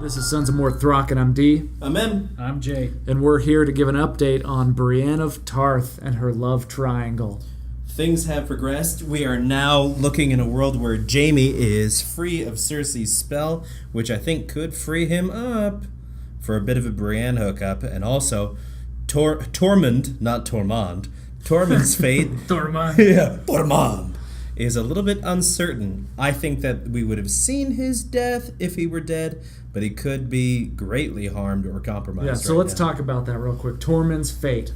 This is Sons of More Throck, and I'm D. I'm M. I'm Jay. And we're here to give an update on Brienne of Tarth and her love triangle. Things have progressed. We are now looking in a world where Jaime is free of Cersei's spell, which I think could free him up for a bit of a Brienne hookup. And also, Tormund, not Tormund, Tormund's fate... Tormund. Yeah, Tormund is a little bit uncertain. I think that we would have seen his death if he were dead, but he could be greatly harmed or compromised. Yeah, so let's talk about that real quick. Tormund's fate.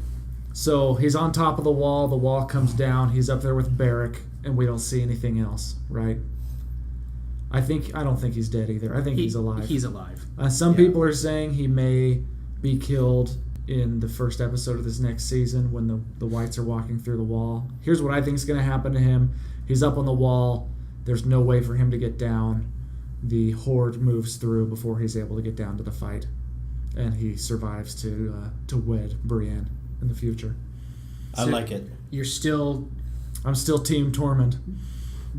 So he's on top of the wall comes down, he's up there with Beric, and we don't see anything else, right? I don't think he's dead either. I think he's alive. He's alive. Some people are saying he may be killed in the first episode of this next season when the Whites are walking through the wall. Here's what I think is going to happen to him. He's up on the wall. There's no way for him to get down. The Horde moves through before he's able to get down to the fight. And he survives to wed Brienne in the future. I like it. I'm still Team Tormund.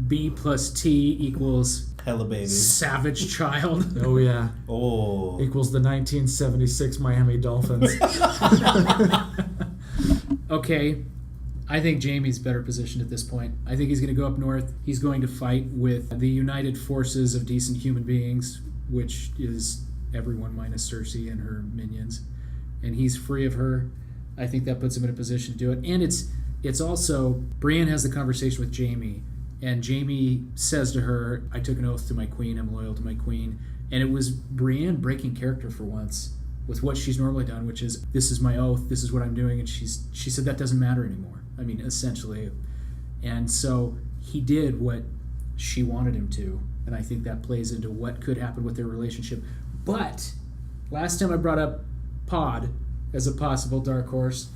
B plus T equals... Hella baby. Savage child. Oh, yeah. Oh. Equals the 1976 Miami Dolphins. Okay. I think Jaime's better positioned at this point. I think he's going to go up north. He's going to fight with the united forces of decent human beings, which is everyone minus Cersei and her minions. And he's free of her. I think that puts him in a position to do it. And it's also, Brienne has the conversation with Jaime, and Jaime says to her, I took an oath to my queen, I'm loyal to my queen. And it was Brienne breaking character for once with what she's normally done, which is, this is my oath, this is what I'm doing. And she said that doesn't matter anymore. I mean, essentially. And so he did what she wanted him to. And I think that plays into what could happen with their relationship. But last time I brought up Pod as a possible dark horse,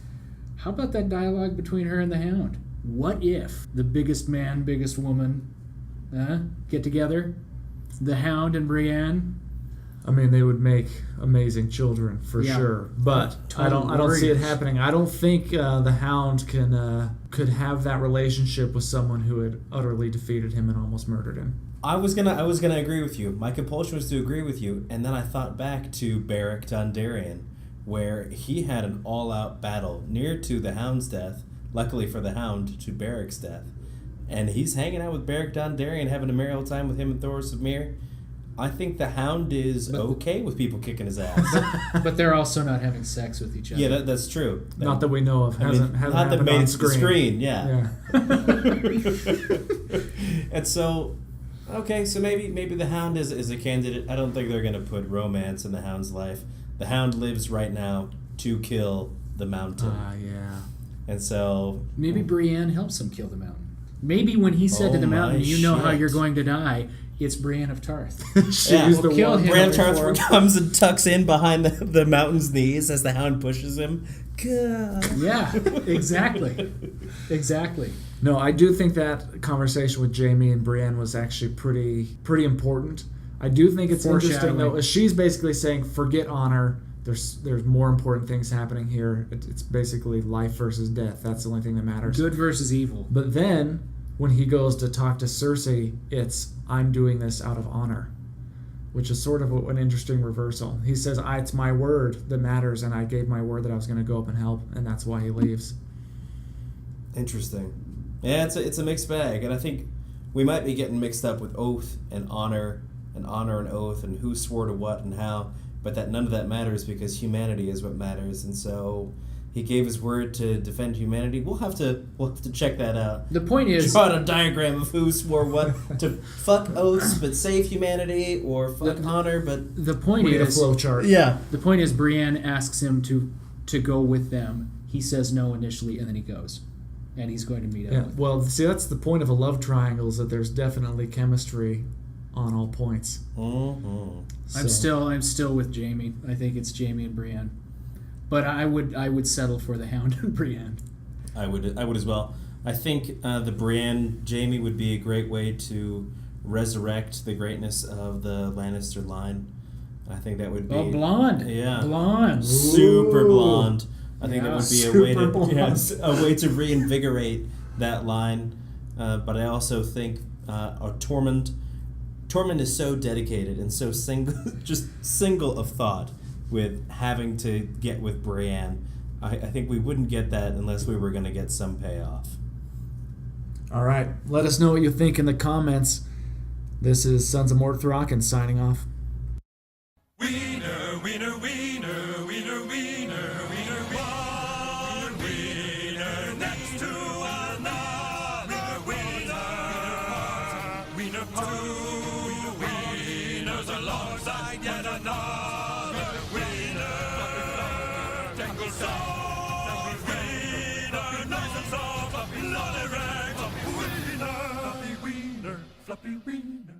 how about that dialogue between her and the Hound? What if the biggest man, biggest woman get together? The Hound and Brienne? I mean, they would make amazing children for sure, but I don't see it happening. I don't think the Hound could have that relationship with someone who had utterly defeated him and almost murdered him. I was gonna agree with you. My compulsion was to agree with you, and then I thought back to Beric Dondarrion, where he had an all-out battle near to the Hound's death. Luckily for the Hound, to Beric's death, and he's hanging out with Beric Dondarrion, having a merry old time with him and Thoros of Myr. I think the Hound is okay with people kicking his ass. But they're also not having sex with each other. Yeah, that's true. Not that we know of. Hasn't not that made it to the screen. Yeah. And so, okay, so maybe the Hound is a candidate. I don't think they're going to put romance in the Hound's life. The Hound lives right now to kill the Mountain. Yeah. And so... Maybe Brienne helps him kill the Mountain. Maybe when he said to the Mountain, you know how you're going to die... It's Brienne of Tarth. She's the one. Brienne of Tarth comes and tucks in behind the Mountain's knees as the Hound pushes him. God. Yeah, exactly. Exactly. No, I do think that conversation with Jaime and Brienne was actually pretty important. I do think it's interesting, though. She's basically saying, forget honor. There's more important things happening here. It's basically life versus death. That's the only thing that matters. Good versus evil. But then... when he goes to talk to Cersei, it's, I'm doing this out of honor, which is sort of an interesting reversal. He says, it's my word that matters, and I gave my word that I was going to go up and help, and that's why he leaves. Interesting. Yeah, it's a mixed bag, and I think we might be getting mixed up with oath and honor and oath and who swore to what and how, but that none of that matters because humanity is what matters, and so... he gave his word to defend humanity. We'll have to check that out. The point is... draw out a diagram of who swore what to fuck oaths but save humanity or fuck honor, but... The point is... a flow chart. Yeah. The point is Brienne asks him to go with them. He says no initially, and then he goes. And he's going to meet up with well, see, that's the point of a love triangle, is that there's definitely chemistry on all points. Mm-hmm. So. I'm still with Jaime. I think it's Jaime and Brienne. But I would settle for the Hound and Brienne. I would as well. I think the Brienne Jaime would be a great way to resurrect the greatness of the Lannister line. I think that would be blonde. Yeah, blonde, super blonde. I think that would be a way to reinvigorate that line. But I also think Tormund Tormund is so dedicated and so single of thought with having to get with Brienne. I think we wouldn't get that unless we were going to get some payoff. All right. Let us know what you think in the comments. This is Sons of Morthrock signing off. Wiener, wiener, wiener, wiener, wiener, wiener, one wiener next to another wiener, wiener, two wieners alongside yet another wiener, dangle soft, wiener, nice and soft, lolly rags, wiener, fluffy wiener, fluffy wiener.